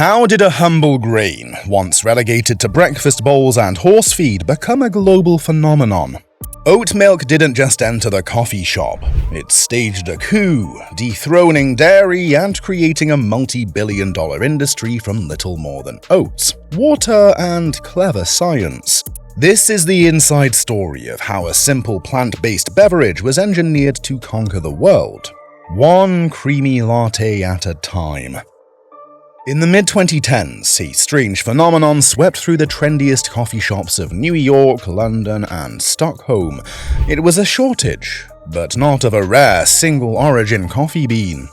How did a humble grain, once relegated to breakfast bowls and horse feed, become a global phenomenon? Oat milk didn't just enter the coffee shop. It staged a coup, dethroning dairy and creating a multi-billion-dollar industry from little more than oats, water, and clever science. This is the inside story of how a simple plant-based beverage was engineered to conquer the world, one creamy latte at a time. In the mid-2010s, a strange phenomenon swept through the trendiest coffee shops of New York, London, and Stockholm. It was a shortage, but not of a rare, single-origin coffee bean.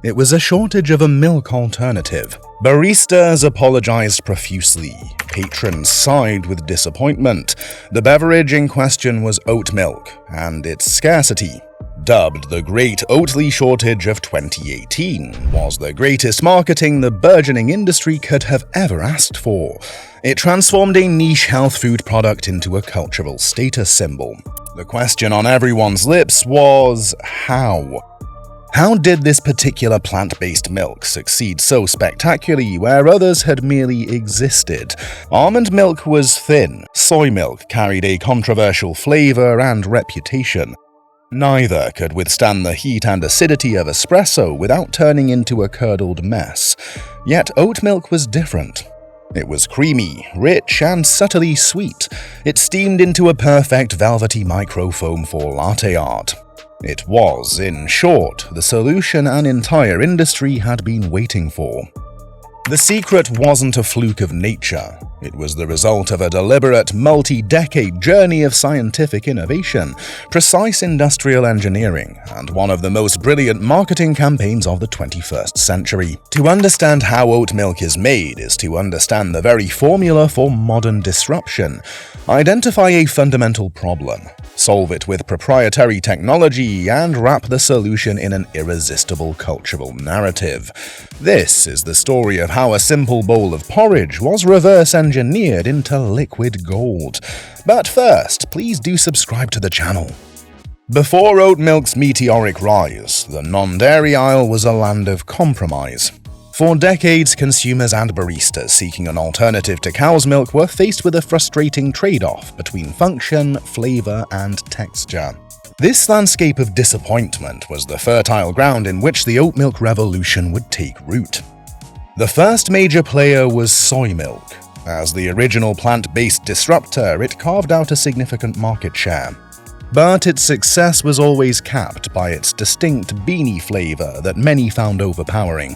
It was a shortage of a milk alternative. Baristas apologized profusely. Patrons sighed with disappointment. The beverage in question was oat milk, and its scarcity, dubbed the Great Oatly Shortage of 2018, was the greatest marketing the burgeoning industry could have ever asked for. It transformed a niche health food product into a cultural status symbol. The question on everyone's lips was, how? How did this particular plant-based milk succeed so spectacularly where others had merely existed? Almond milk was thin, soy milk carried a controversial flavor and reputation. Neither could withstand the heat and acidity of espresso without turning into a curdled mess. Yet oat milk was different. It was creamy, rich, and subtly sweet. It steamed into a perfect velvety microfoam for latte art. It was, in short, the solution an entire industry had been waiting for. The secret wasn't a fluke of nature. It was the result of a deliberate, multi-decade journey of scientific innovation, precise industrial engineering, and one of the most brilliant marketing campaigns of the 21st century. To understand how oat milk is made is to understand the very formula for modern disruption. Identify a fundamental problem, solve it with proprietary technology, and wrap the solution in an irresistible cultural narrative. This is the story of how a simple bowl of porridge was reverse-engineered into liquid gold. But first, please do subscribe to the channel. Before oat milk's meteoric rise, the non-dairy aisle was a land of compromise. For decades, consumers and baristas seeking an alternative to cow's milk were faced with a frustrating trade-off between function, flavor, and texture. This landscape of disappointment was the fertile ground in which the oat milk revolution would take root. The first major player was soy milk. As the original plant-based disruptor, it carved out a significant market share. But its success was always capped by its distinct beanie flavor that many found overpowering.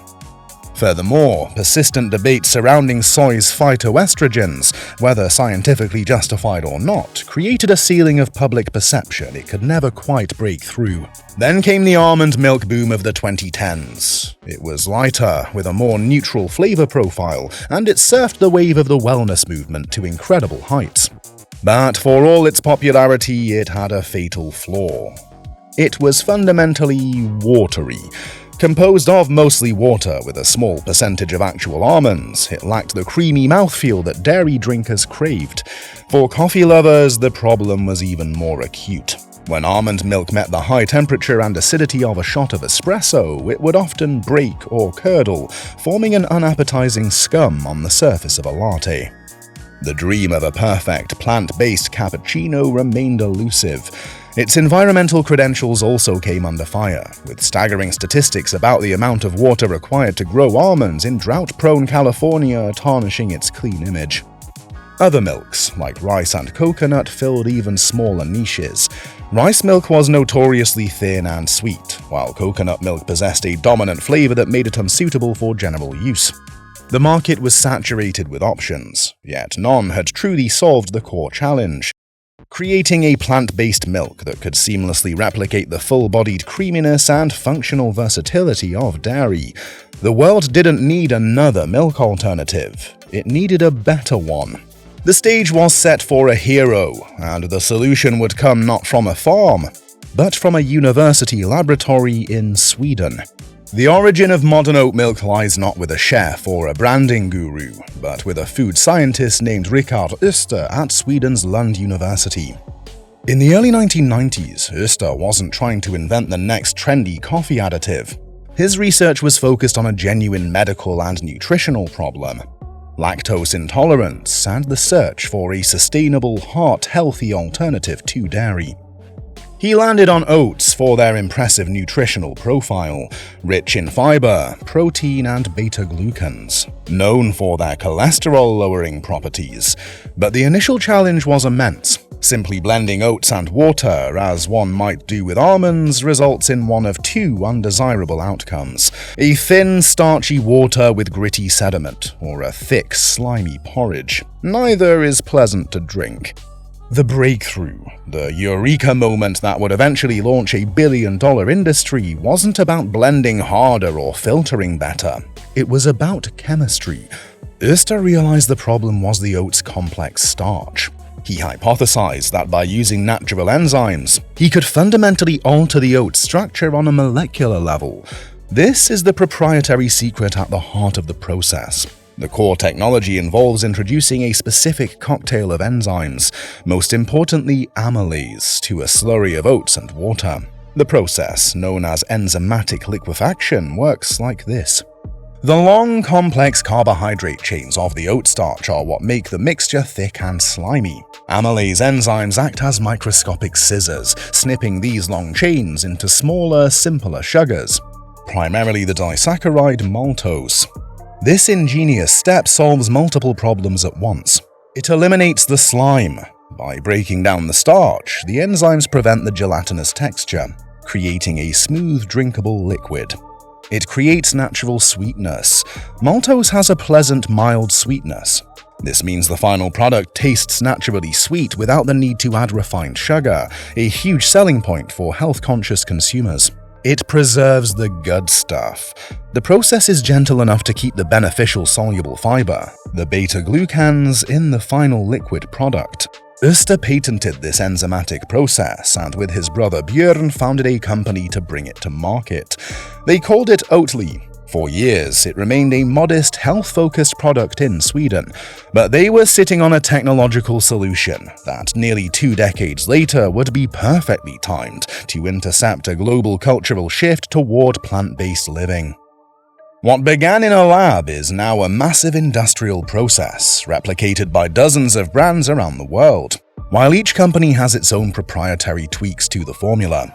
Furthermore, persistent debates surrounding soy's phytoestrogens, whether scientifically justified or not, created a ceiling of public perception it could never quite break through. Then came the almond milk boom of the 2010s. It was lighter, with a more neutral flavor profile, and it surfed the wave of the wellness movement to incredible heights. But for all its popularity, it had a fatal flaw. It was fundamentally watery. Composed of mostly water with a small percentage of actual almonds, it lacked the creamy mouthfeel that dairy drinkers craved. For coffee lovers, the problem was even more acute. When almond milk met the high temperature and acidity of a shot of espresso, it would often break or curdle, forming an unappetizing scum on the surface of a latte. The dream of a perfect plant-based cappuccino remained elusive. Its environmental credentials also came under fire, with staggering statistics about the amount of water required to grow almonds in drought-prone California tarnishing its clean image. Other milks, like rice and coconut, filled even smaller niches. Rice milk was notoriously thin and sweet, while coconut milk possessed a dominant flavor that made it unsuitable for general use. The market was saturated with options, yet none had truly solved the core challenge. Creating a plant-based milk that could seamlessly replicate the full-bodied creaminess and functional versatility of dairy. The world didn't need another milk alternative. It needed a better one. The stage was set for a hero, and the solution would come not from a farm, but from a university laboratory in Sweden. The origin of modern oat milk lies not with a chef or a branding guru, but with a food scientist named Rickard Öster at Sweden's Lund University. In the early 1990s, Öster wasn't trying to invent the next trendy coffee additive. His research was focused on a genuine medical and nutritional problem: lactose intolerance and the search for a sustainable, heart-healthy alternative to dairy. He landed on oats for their impressive nutritional profile, rich in fiber, protein, and beta-glucans, known for their cholesterol-lowering properties. But the initial challenge was immense. Simply blending oats and water, as one might do with almonds, results in one of two undesirable outcomes: a thin, starchy water with gritty sediment, or a thick, slimy porridge. Neither is pleasant to drink. The breakthrough, the eureka moment that would eventually launch a billion-dollar industry, wasn't about blending harder or filtering better. It was about chemistry. Oatly realized the problem was the oat's complex starch. He hypothesized that by using natural enzymes, he could fundamentally alter the oat's structure on a molecular level. This is the proprietary secret at the heart of the process. The core technology involves introducing a specific cocktail of enzymes, most importantly amylase, to a slurry of oats and water. The process, known as enzymatic liquefaction, works like this. The long, complex carbohydrate chains of the oat starch are what make the mixture thick and slimy. Amylase enzymes act as microscopic scissors, snipping these long chains into smaller, simpler sugars, primarily the disaccharide maltose. This ingenious step solves multiple problems at once. It eliminates the slime. By breaking down the starch, the enzymes prevent the gelatinous texture, creating a smooth, drinkable liquid. It creates natural sweetness. Maltose has a pleasant, mild sweetness. This means the final product tastes naturally sweet without the need to add refined sugar, a huge selling point for health-conscious consumers. It preserves the good stuff. The process is gentle enough to keep the beneficial soluble fiber, the beta-glucans, in the final liquid product. Oatly patented this enzymatic process and with his brother Björn founded a company to bring it to market. They called it Oatly. For years, it remained a modest, health-focused product in Sweden, but they were sitting on a technological solution that nearly 2 decades later would be perfectly timed to intercept a global cultural shift toward plant-based living. What began in a lab is now a massive industrial process, replicated by dozens of brands around the world, while each company has its own proprietary tweaks to the formula.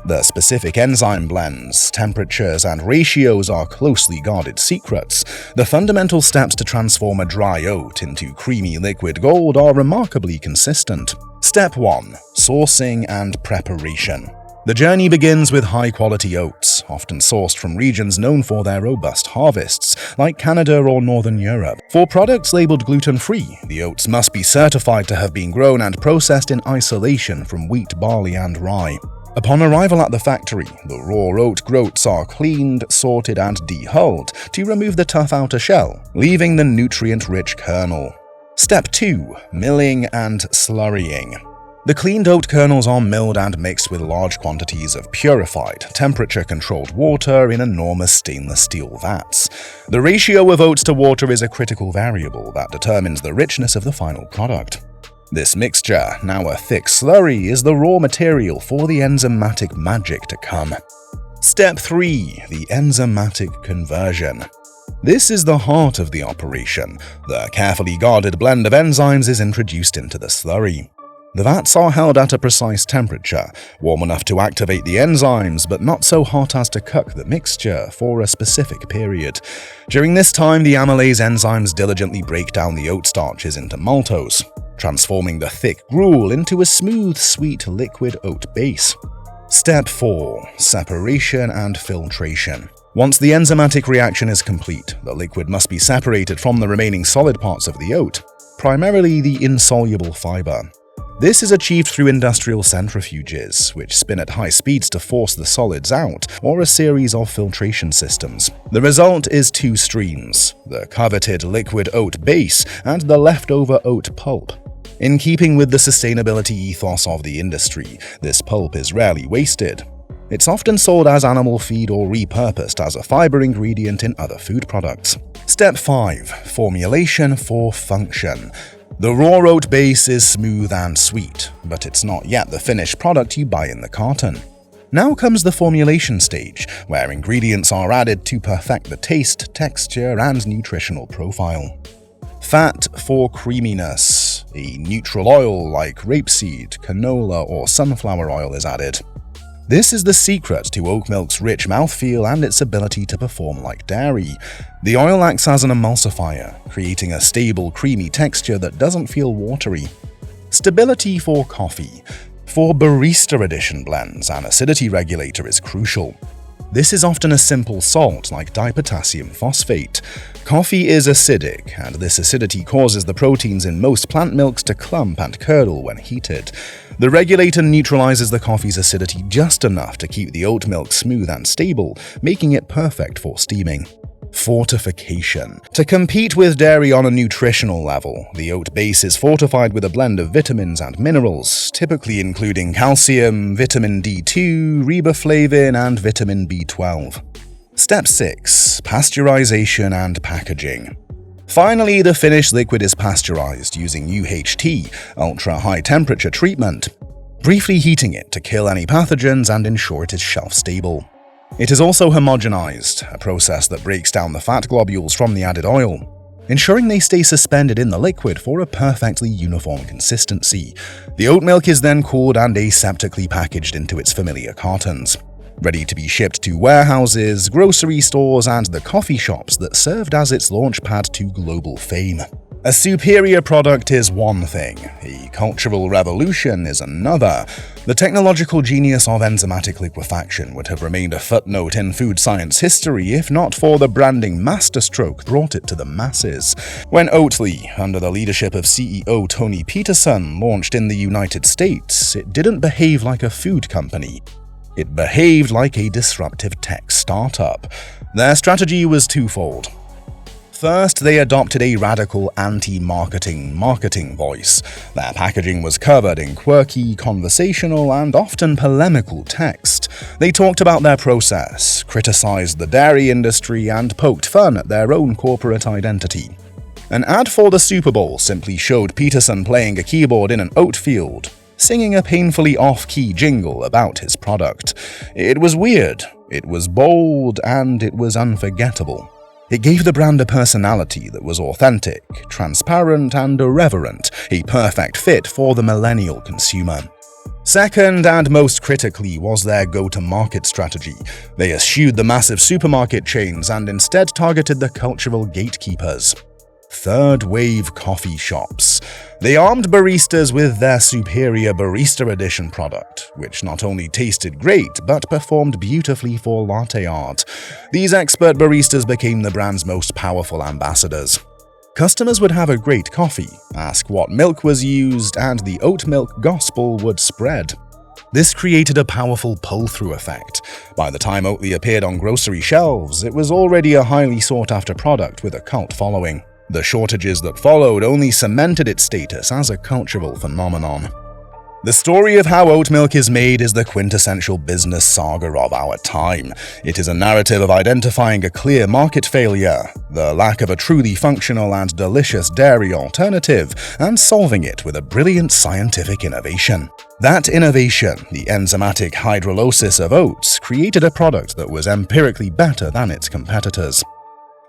The specific enzyme blends, temperatures, and ratios are closely guarded secrets. The fundamental steps to transform a dry oat into creamy liquid gold are remarkably consistent. Step 1. Sourcing and preparation. The journey begins with high-quality oats, often sourced from regions known for their robust harvests, like Canada or Northern Europe. For products labeled gluten-free, the oats must be certified to have been grown and processed in isolation from wheat, barley, and rye. Upon arrival at the factory, the raw oat groats are cleaned, sorted, and dehulled to remove the tough outer shell, leaving the nutrient-rich kernel. Step 2. Milling and slurrying. The cleaned oat kernels are milled and mixed with large quantities of purified, temperature-controlled water in enormous stainless steel vats. The ratio of oats to water is a critical variable that determines the richness of the final product. This mixture, now a thick slurry, is the raw material for the enzymatic magic to come. Step 3. The enzymatic conversion. This is the heart of the operation. The carefully guarded blend of enzymes is introduced into the slurry. The vats are held at a precise temperature, warm enough to activate the enzymes, but not so hot as to cook the mixture for a specific period. During this time, the amylase enzymes diligently break down the oat starches into maltose, transforming the thick gruel into a smooth, sweet liquid oat base. Step 4. Separation and filtration. Once the enzymatic reaction is complete, the liquid must be separated from the remaining solid parts of the oat, primarily the insoluble fiber. This is achieved through industrial centrifuges, which spin at high speeds to force the solids out, or a series of filtration systems. The result is 2 streams: the coveted liquid oat base and the leftover oat pulp. In keeping with the sustainability ethos of the industry, this pulp is rarely wasted. It's often sold as animal feed or repurposed as a fiber ingredient in other food products. Step 5. Formulation for function. The raw oat base is smooth and sweet, but it's not yet the finished product you buy in the carton. Now comes the formulation stage, where ingredients are added to perfect the taste, texture, and nutritional profile. Fat for creaminess. A neutral oil like rapeseed, canola, or sunflower oil is added. This is the secret to oat milk's rich mouthfeel and its ability to perform like dairy. The oil acts as an emulsifier, creating a stable, creamy texture that doesn't feel watery. Stability for coffee. For barista edition blends, an acidity regulator is crucial. This is often a simple salt like dipotassium phosphate. Coffee is acidic, and this acidity causes the proteins in most plant milks to clump and curdle when heated. The regulator neutralizes the coffee's acidity just enough to keep the oat milk smooth and stable, making it perfect for steaming. Fortification. To compete with dairy on a nutritional level, the oat base is fortified with a blend of vitamins and minerals, typically including calcium, vitamin D2, riboflavin, and vitamin B12. Step 6. Pasteurization and packaging. Finally, the finished liquid is pasteurized using UHT, ultra-high temperature treatment, briefly heating it to kill any pathogens and ensure it is shelf-stable. It is also homogenized, a process that breaks down the fat globules from the added oil, ensuring they stay suspended in the liquid for a perfectly uniform consistency. The oat milk is then cooled and aseptically packaged into its familiar cartons, ready to be shipped to warehouses, grocery stores, and the coffee shops that served as its launchpad to global fame. A superior product is one thing, a cultural revolution is another. The technological genius of enzymatic liquefaction would have remained a footnote in food science history if not for the branding masterstroke brought it to the masses. When Oatly, under the leadership of CEO Tony Peterson, launched in the United States, it didn't behave like a food company. It behaved like a disruptive tech startup. Their strategy was twofold. First, they adopted a radical anti-marketing voice. Their packaging was covered in quirky, conversational, and often polemical text. They talked about their process, criticized the dairy industry, and poked fun at their own corporate identity. An ad for the Super Bowl simply showed Peterson playing a keyboard in an oat field, singing a painfully off-key jingle about his product. It was weird, it was bold, and it was unforgettable. It gave the brand a personality that was authentic, transparent, and irreverent, a perfect fit for the millennial consumer. Second, and most critically, was their go-to-market strategy. They eschewed the massive supermarket chains and instead targeted the cultural gatekeepers. Third-wave coffee shops. They armed baristas with their superior barista edition product, which not only tasted great but performed beautifully for latte art. These expert baristas became the brand's most powerful ambassadors. Customers would have a great coffee, ask what milk was used, and the oat milk gospel would spread. This created a powerful pull-through effect. By the time Oatly appeared on grocery shelves, it was already a highly sought-after product with a cult following. The shortages that followed only cemented its status as a cultural phenomenon. The story of how oat milk is made is the quintessential business saga of our time. It is a narrative of identifying a clear market failure, the lack of a truly functional and delicious dairy alternative, and solving it with a brilliant scientific innovation. That innovation, the enzymatic hydrolysis of oats, created a product that was empirically better than its competitors.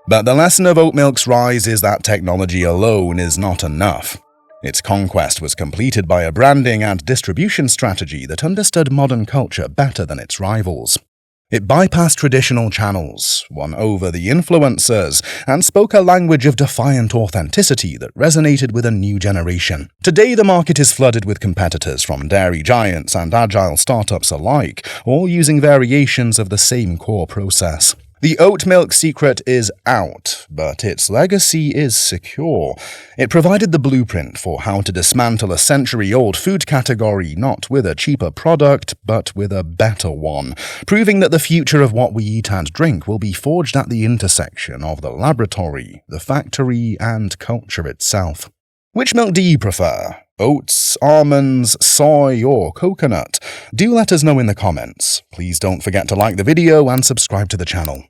But the lesson of oat milk's rise is that technology alone is not enough. Its conquest was completed by a branding and distribution strategy that understood modern culture better than its rivals. It bypassed traditional channels, won over the influencers, and spoke a language of defiant authenticity that resonated with a new generation. Today, the market is flooded with competitors from dairy giants and agile startups alike, all using variations of the same core process. The oat milk secret is out, but its legacy is secure. It provided the blueprint for how to dismantle a century-old food category not with a cheaper product, but with a better one, proving that the future of what we eat and drink will be forged at the intersection of the laboratory, the factory, and culture itself. Which milk do you prefer? Oats, almonds, soy, or coconut? Do let us know in the comments. Please don't forget to like the video and subscribe to the channel.